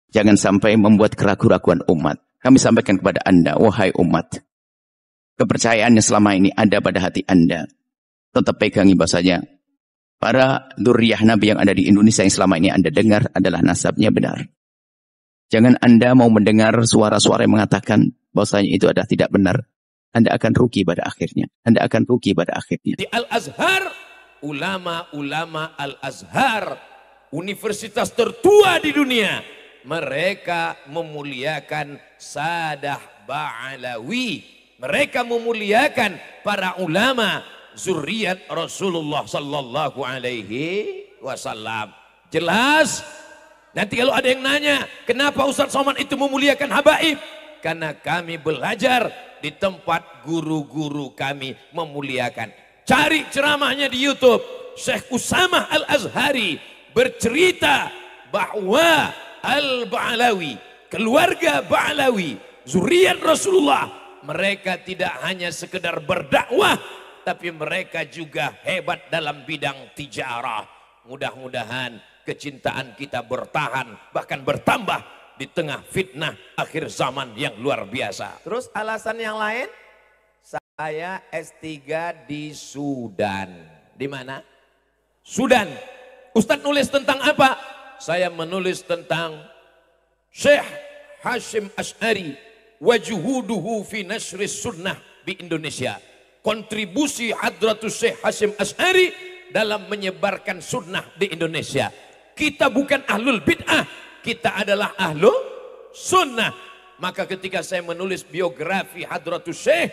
Jangan sampai membuat keraguan-raguan umat. Kami sampaikan kepada Anda, wahai umat, kepercayaan yang selama ini ada pada hati Anda, tetap pegangi bahasanya. Para dzurriyyah Nabi yang ada di Indonesia yang selama ini Anda dengar adalah nasabnya benar. Jangan Anda mau mendengar suara-suara yang mengatakan bahwasanya itu adalah tidak benar. Anda akan rugi pada akhirnya. Anda akan rugi pada akhirnya. Di Al-Azhar, ulama-ulama Al-Azhar, universitas tertua di dunia, mereka memuliakan Sadah Ba'alawi. Mereka memuliakan para ulama zuriat Rasulullah sallallahu alaihi wasallam. Jelas? Nanti kalau ada yang nanya, kenapa Ustaz Somad itu memuliakan habaib? Karena kami belajar di tempat guru-guru kami memuliakan. Cari ceramahnya di YouTube. Syekh Usamah Al-Azhari bercerita bahwa Al-Ba'alawi, keluarga Ba'alawi, zuriat Rasulullah, mereka tidak hanya sekedar berdakwah, tapi mereka juga hebat dalam bidang tijarah. Mudah-mudahan kecintaan kita bertahan, bahkan bertambah di tengah fitnah akhir zaman yang luar biasa. Terus alasan yang lain, saya S3 di Sudan. Di mana? Sudan. Ustadz nulis tentang apa? Saya menulis tentang Syekh Hashim Asy'ari wa juhuduhu fi nashris sunnah di Indonesia. Kontribusi Hadratus Syekh Hashim Asy'ari dalam menyebarkan sunnah di Indonesia. Kita bukan ahlul bid'ah, kita adalah ahlu sunnah. Maka ketika saya menulis biografi Hadratus Syekh,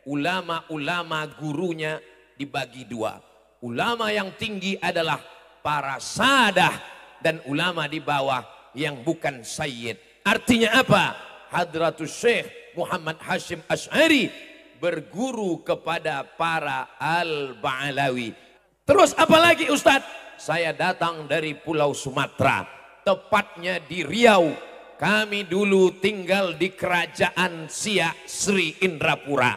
ulama-ulama gurunya dibagi dua. Ulama yang tinggi adalah para sadah, dan ulama di bawah yang bukan sayyid. Artinya apa? Hadratus Syekh Muhammad Hashim Asy'ari berguru kepada para Al-Ba'alawi. Terus apa lagi Ustadz? Saya datang dari Pulau Sumatera, tepatnya di Riau. Kami dulu tinggal di kerajaan Siak Sri Indrapura.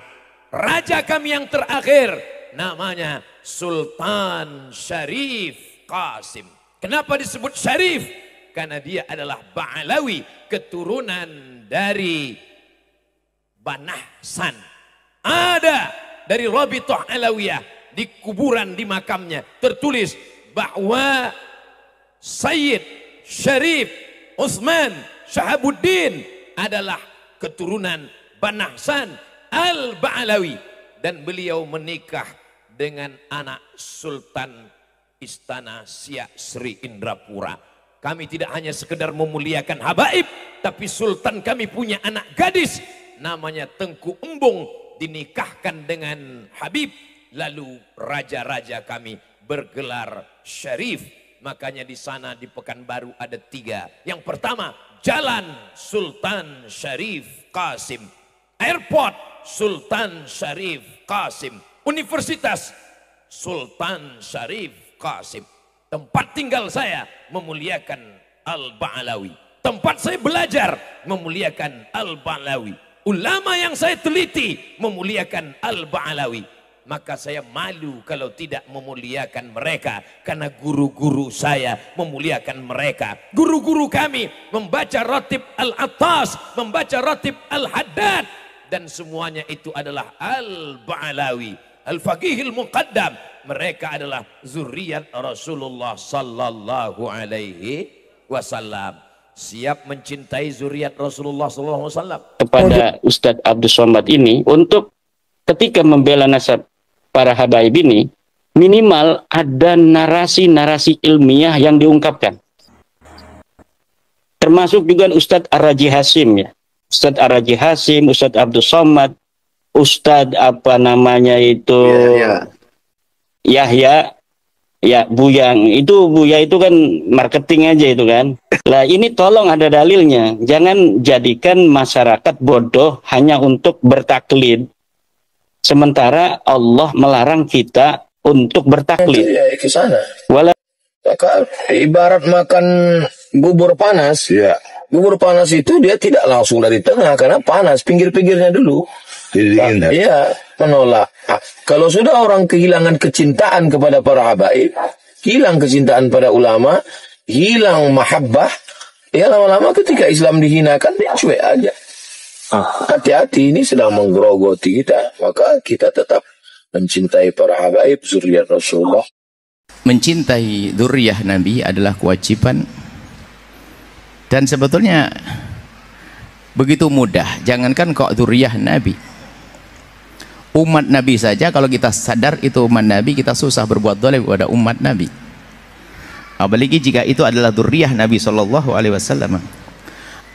Raja kami yang terakhir namanya Sultan Syarif Qasim. Kenapa disebut Syarif? Karena dia adalah Ba'alawi, keturunan dari Banahsan. Ada dari Rabithah Alawiyah di kuburan di makamnya tertulis bahwa Sayyid Syarif Utsman Shahabuddin adalah keturunan Banahsan Al-Ba'alawi, dan beliau menikah dengan anak Sultan Istana Siak Sri Indrapura. Kami tidak hanya sekedar memuliakan habaib, tapi Sultan kami punya anak gadis namanya Tengku Embung, dinikahkan dengan Habib. Lalu raja-raja kami bergelar Syarif. Makanya di sana di Pekanbaru ada 3. Yang pertama, Jalan Sultan Syarif Qasim, Airport Sultan Syarif Qasim, Universitas Sultan Syarif Qasim. Tempat tinggal saya memuliakan Al-Ba'alawi. Tempat saya belajar memuliakan Al-Ba'alawi. Ulama yang saya teliti memuliakan Al-Ba'alawi. Maka saya malu kalau tidak memuliakan mereka, karena guru-guru saya memuliakan mereka. Guru-guru kami membaca Ratib Al-Attas, membaca Ratib Al-Haddad, dan semuanya itu adalah Al-Ba'alawi, Al-Faqihil Muqaddam. Mereka adalah zuriat Rasulullah sallallahu alaihi wasallam. Siap mencintai zuriat Rasulullah sallallahu alaihi wasallam. Kepada Ustadz Abdus Somad ini, untuk ketika membela nasab para habaib ini, minimal ada narasi-narasi ilmiah yang diungkapkan. Termasuk juga Ustadz Ar-Raji Hasim ya. Ustadz Ar-Raji Hasim, Ustadz Abdus Somad, Ustadz apa namanya itu Yahya, ya Buyang. Itu Buya itu kan marketing aja itu kan. Lah ini tolong ada dalilnya. Jangan jadikan masyarakat bodoh hanya untuk bertaklid. Sementara Allah melarang kita untuk bertaklid. Ya, ke sana. Ibarat makan bubur panas. Ya. Bubur panas itu dia tidak langsung dari tengah karena panas, pinggir-pinggirnya dulu. Iya, menolak. Kalau sudah orang kehilangan kecintaan kepada para habaib, hilang kecintaan pada ulama, hilang mahabbah, Ya lama-lama ketika Islam dihinakan, dia cuek aja. Hati-hati, ini sedang menggerogoti kita. Maka kita tetap mencintai para habaib zuriat Rasulullah. Mencintai dzurriyyah Nabi adalah kewajiban, dan sebetulnya begitu mudah. Jangankan kok dzurriyyah Nabi, umat Nabi saja kalau kita sadar itu umat Nabi, kita susah berbuat zalim kepada umat Nabi, apalagi jika itu adalah dzurriyyah Nabi SAW.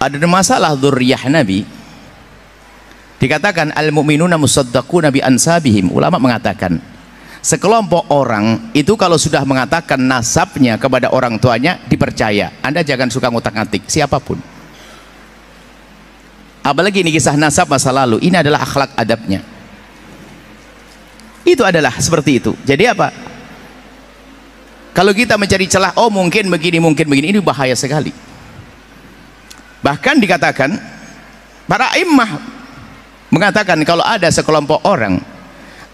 Ada masalah dzurriyyah Nabi, dikatakan al-mu'minuna musaddaquna bi ansabihim. Ulama mengatakan sekelompok orang itu kalau sudah mengatakan nasabnya kepada orang tuanya dipercaya. Anda jangan suka ngutak-ngatik siapapun, apalagi ini kisah nasab masa lalu. Ini adalah akhlak adabnya, itu adalah seperti itu. Jadi apa, kalau kita mencari celah, oh mungkin begini, ini bahaya sekali. Bahkan dikatakan para imam mengatakan kalau ada sekelompok orang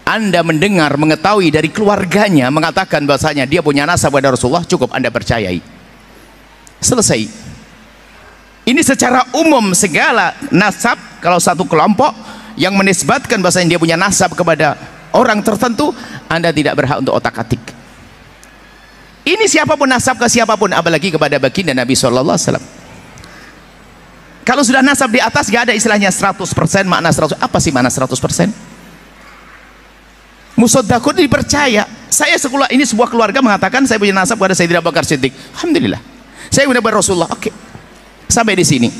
Anda mendengar, mengetahui dari keluarganya mengatakan bahasanya dia punya nasab pada Rasulullah, cukup Anda percayai. Selesai. Ini secara umum segala nasab. Kalau satu kelompok yang menisbatkan bahasanya dia punya nasab kepada orang tertentu, Anda tidak berhak untuk otak-atik. Ini siapapun nasab ke siapapun, apalagi kepada baginda Nabi SAW. Kalau sudah nasab di atas, gak ada istilahnya 100% makna 100%. Apa sih makna 100%? Musaddaqun dipercaya. Saya ini sebuah keluarga mengatakan saya punya nasab kepada Sayyidina Abu Bakar Siddiq. Alhamdulillah. Saya punya Rasulullah. Oke. Sampai di sini.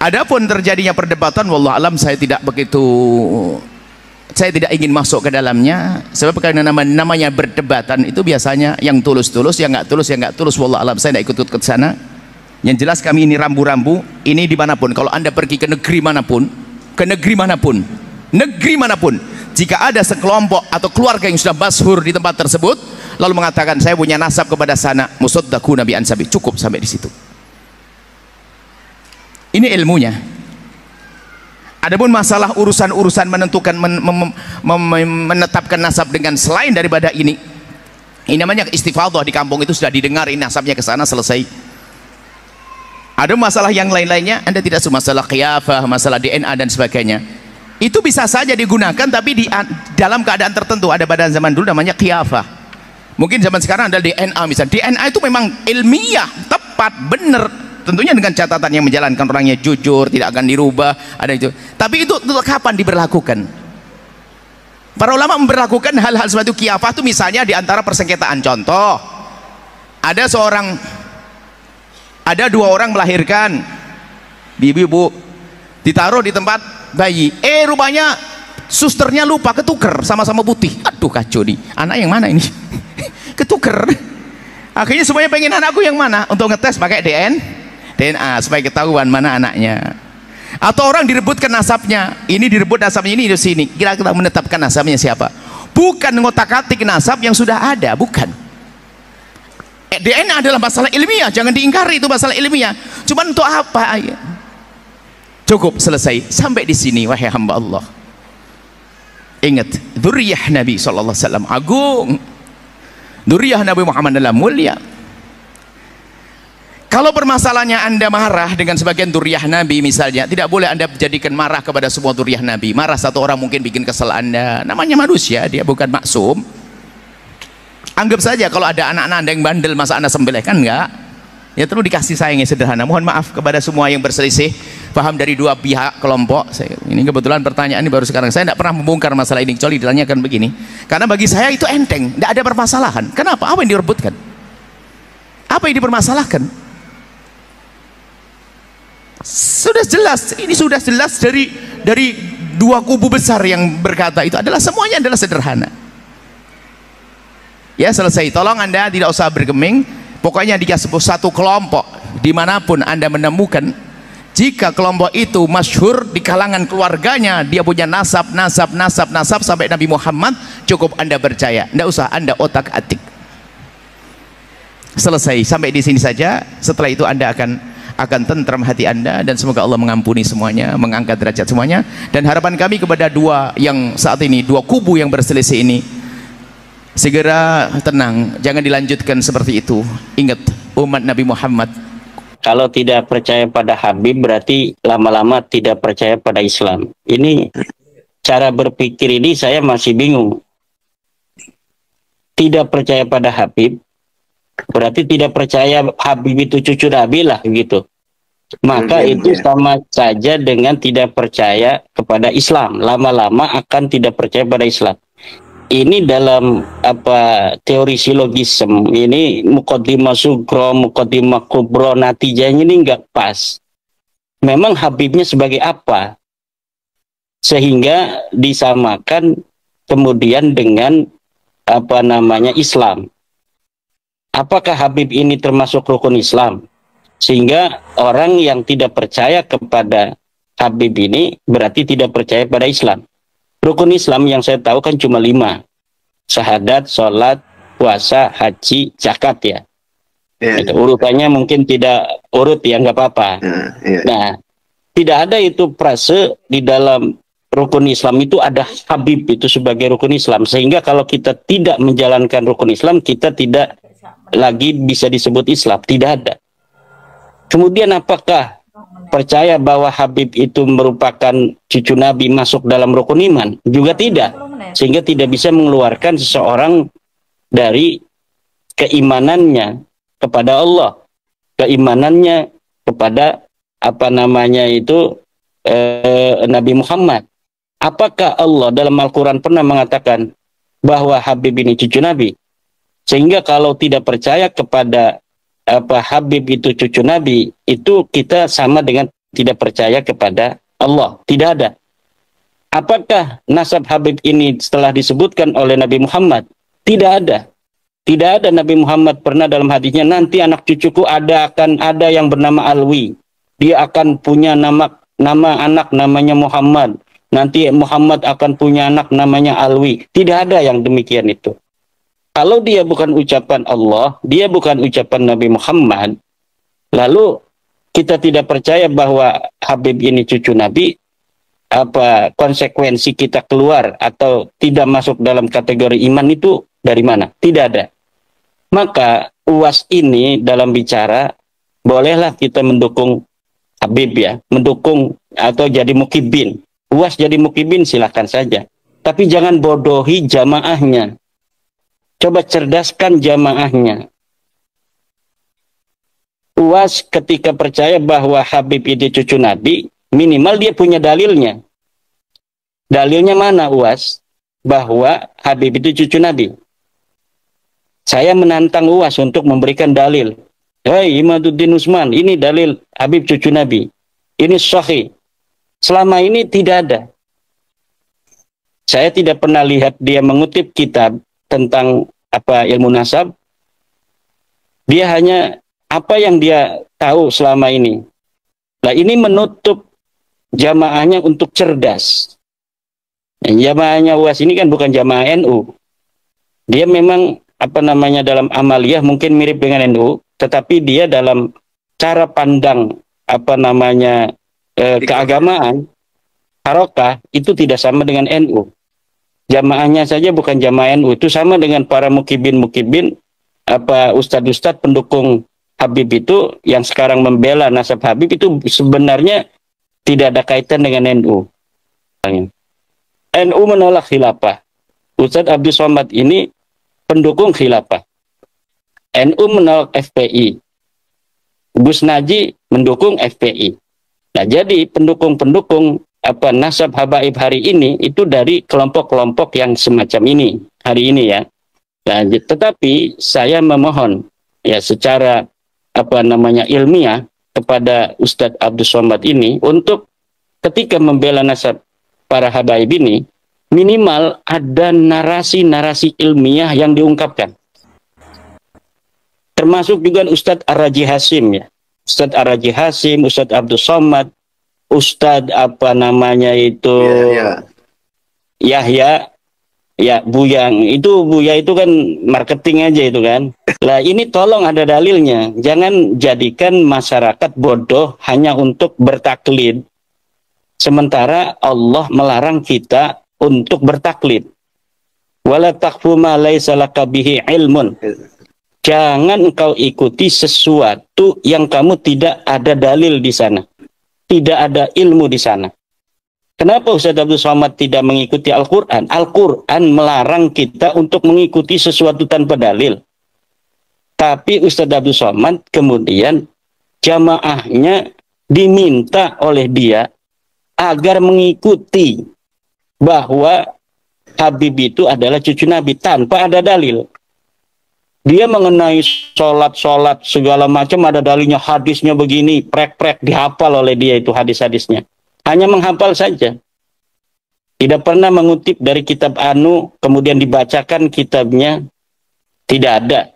Adapun terjadinya perdebatan, wallahu alam, saya tidak ingin masuk ke dalamnya, sebab karena namanya berdebatan itu biasanya yang tulus-tulus, yang nggak tulus, wallahu alam, saya tidak ikut ke sana. Yang jelas kami ini rambu-rambu, ini dimanapun, kalau Anda pergi ke negeri manapun, jika ada sekelompok atau keluarga yang sudah masyhur di tempat tersebut lalu mengatakan saya punya nasab kepada sana, musaddaquna bi ansabi, cukup sampai di situ. Ini ilmunya. Adapun masalah urusan menentukan menetapkan nasab dengan selain daripada ini namanya istifadhah. Di kampung itu sudah didengar ini nasabnya ke sana, selesai. Ada masalah yang lain-lainnya, Anda tidak semua masalah qiyafah, masalah DNA dan sebagainya. Itu bisa saja digunakan, tapi dalam keadaan tertentu. Ada pada zaman dulu namanya qiyafah. Mungkin zaman sekarang ada DNA misalnya. DNA itu memang ilmiah, tepat, benar. Tentunya dengan catatan yang menjalankan orangnya jujur, tidak akan dirubah. Ada itu. Tapi itu kapan diberlakukan? Para ulama memberlakukan hal-hal seperti qiyafah itu misalnya di antara persengketaan. Contoh, ada dua orang melahirkan, ibu ditaruh di tempat bayi, rupanya susternya lupa, ketuker sama-sama putih. Aduh kacau nih, anak yang mana ini? Ketuker. Akhirnya semuanya pengen anakku yang mana, untuk ngetes pakai DNA supaya ketahuan mana anaknya. Atau orang direbutkan nasabnya, ini direbut nasabnya ini di sini, kira-kira menetapkan nasabnya siapa? Bukan ngotak-atik nasab yang sudah ada, bukan. DNA adalah masalah ilmiah, jangan diingkari, itu masalah ilmiah. Cuman untuk apa? Cukup, selesai. Sampai di sini, wahai hamba Allah. Ingat, dzurriyyah Nabi SAW agung. Dzurriyyah Nabi Muhammad adalah mulia. Kalau permasalahannya Anda marah dengan sebagian dzurriyyah Nabi misalnya, tidak boleh Anda jadikan marah kepada semua dzurriyyah Nabi. Marah satu orang mungkin bikin kesal Anda. Namanya manusia, dia bukan maksum. Anggap saja kalau ada anak-anak Anda yang bandel, masa Anda sembelih? Kan enggak. Ya perlu dikasih sayang yang sederhana. Mohon maaf kepada semua yang berselisih paham dari dua pihak kelompok. Ini kebetulan pertanyaan ini baru sekarang. Saya tidak pernah membongkar masalah ini kecuali ditanyakan begini. Karena bagi saya itu enteng, tidak ada permasalahan. Kenapa? Apa yang direbutkan? Apa yang dipermasalahkan? Sudah jelas. Ini sudah jelas dari dua kubu besar yang berkata itu adalah semuanya adalah sederhana. Ya selesai. Tolong Anda tidak usah bergeming. Pokoknya di satu kelompok dimanapun Anda menemukan, jika kelompok itu masyhur di kalangan keluarganya, dia punya nasab sampai Nabi Muhammad, cukup Anda percaya, tidak usah Anda otak-atik. Selesai, sampai di sini saja. Setelah itu Anda akan tentram hati Anda, dan semoga Allah mengampuni semuanya, mengangkat derajat semuanya. Dan harapan kami kepada dua kubu yang berselisih ini, segera tenang, jangan dilanjutkan seperti itu. Ingat, umat Nabi Muhammad kalau tidak percaya pada Habib berarti lama-lama tidak percaya pada Islam. Ini cara berpikir ini saya masih bingung. Tidak percaya pada Habib berarti tidak percaya Habib itu cucu Nabi lah gitu. Maka itu sama saja dengan tidak percaya kepada Islam. Lama-lama akan tidak percaya pada Islam. Ini dalam teori silogisme ini muqaddimah sugro, muqaddimah kubro, natijahnya ini nggak pas. Memang Habibnya sebagai apa? Sehingga disamakan kemudian dengan Islam. Apakah Habib ini termasuk rukun Islam? Sehingga orang yang tidak percaya kepada Habib ini berarti tidak percaya pada Islam. Rukun Islam yang saya tahu kan cuma 5. Syahadat, sholat, puasa, haji, zakat ya. Urutannya mungkin tidak urut ya, nggak apa-apa. Nah, tidak ada itu frase di dalam rukun Islam itu ada Habib itu sebagai rukun Islam. Sehingga kalau kita tidak menjalankan rukun Islam, kita tidak lagi bisa disebut Islam. Tidak ada. Kemudian apakah percaya bahwa Habib itu merupakan cucu Nabi masuk dalam rukun iman? Juga tidak. Sehingga tidak bisa mengeluarkan seseorang dari keimanannya kepada Allah. Keimanannya kepada Nabi Muhammad. Apakah Allah dalam Al-Quran pernah mengatakan bahwa Habib ini cucu Nabi? Sehingga kalau tidak percaya kepada Habib itu cucu Nabi, itu kita sama dengan tidak percaya kepada Allah. Tidak ada. Apakah nasab Habib ini setelah disebutkan oleh Nabi Muhammad? Tidak ada. Tidak ada Nabi Muhammad pernah dalam hadisnya, nanti anak cucuku akan ada yang bernama Alwi. Dia akan punya nama anak namanya Muhammad. Nanti Muhammad akan punya anak namanya Alwi. Tidak ada yang demikian itu. Kalau dia bukan ucapan Allah, dia bukan ucapan Nabi Muhammad, lalu kita tidak percaya bahwa Habib ini cucu Nabi, konsekuensi kita keluar atau tidak masuk dalam kategori iman itu dari mana? Tidak ada. Maka UAS ini dalam bicara, bolehlah kita mendukung Habib ya, mendukung atau jadi mukibin. UAS jadi mukibin silahkan saja. Tapi jangan bodohi jamaahnya. Coba cerdaskan jamaahnya. UAS ketika percaya bahwa Habib itu cucu Nabi, minimal dia punya dalilnya. Dalilnya mana UAS? Bahwa Habib itu cucu Nabi. Saya menantang UAS untuk memberikan dalil. Hei Imaduddin Usman, ini dalil Habib cucu Nabi. Ini sahih. Selama ini tidak ada. Saya tidak pernah lihat dia mengutip kitab tentang ilmu nasab. Dia hanya apa yang dia tahu selama ini. Nah, ini menutup jamaahnya untuk cerdas. Jamaahnya UAS ini kan bukan jamaah NU. Dia memang dalam amaliyah mungkin mirip dengan NU, tetapi dia dalam cara pandang keagamaan harokah itu tidak sama dengan NU. Jamaahnya saja bukan jamaah NU, itu sama dengan para mukibin ustadz-ustadz pendukung Habib itu yang sekarang membela nasab Habib itu sebenarnya tidak ada kaitan dengan NU. NU menolak khilafah. Ustadz Abdul Somad ini pendukung khilafah. NU menolak FPI. Gus Naji mendukung FPI. Nah, jadi pendukung-pendukung nasab habaib hari ini itu dari kelompok-kelompok yang semacam ini hari ini ya. Nah, tetapi saya memohon ya secara ilmiah kepada Ustadz Abdul Somad ini untuk ketika membela nasab para habaib ini minimal ada narasi-narasi ilmiah yang diungkapkan. Termasuk juga Ustadz Ar-Raji Hasim ya. Ustadz Ar-Raji Hasim, Ustadz Abdul Somad, Ustadz Yahya ya Buya itu kan marketing aja itu kan. Lah ini tolong ada dalilnya. Jangan jadikan masyarakat bodoh hanya untuk bertaklid. Sementara Allah melarang kita untuk bertaklid. Wala taqfu ma laisa laka bihi ilmun. Jangan engkau ikuti sesuatu yang kamu tidak ada dalil di sana. Tidak ada ilmu di sana. Kenapa Ustaz Abdul Somad tidak mengikuti Al-Quran? Al-Quran melarang kita untuk mengikuti sesuatu tanpa dalil. Tapi Ustaz Abdul Somad kemudian jamaahnya diminta oleh dia agar mengikuti bahwa Habib itu adalah cucu Nabi tanpa ada dalil. Dia mengenai sholat segala macam ada dalilnya, hadisnya begini, prek-prek dihafal oleh dia itu hadis-hadisnya. Hanya menghafal saja. Tidak pernah mengutip dari kitab anu, kemudian dibacakan kitabnya. Tidak ada.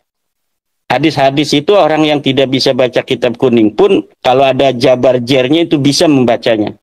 Hadis-hadis itu orang yang tidak bisa baca kitab kuning pun, kalau ada jabar jernya itu bisa membacanya.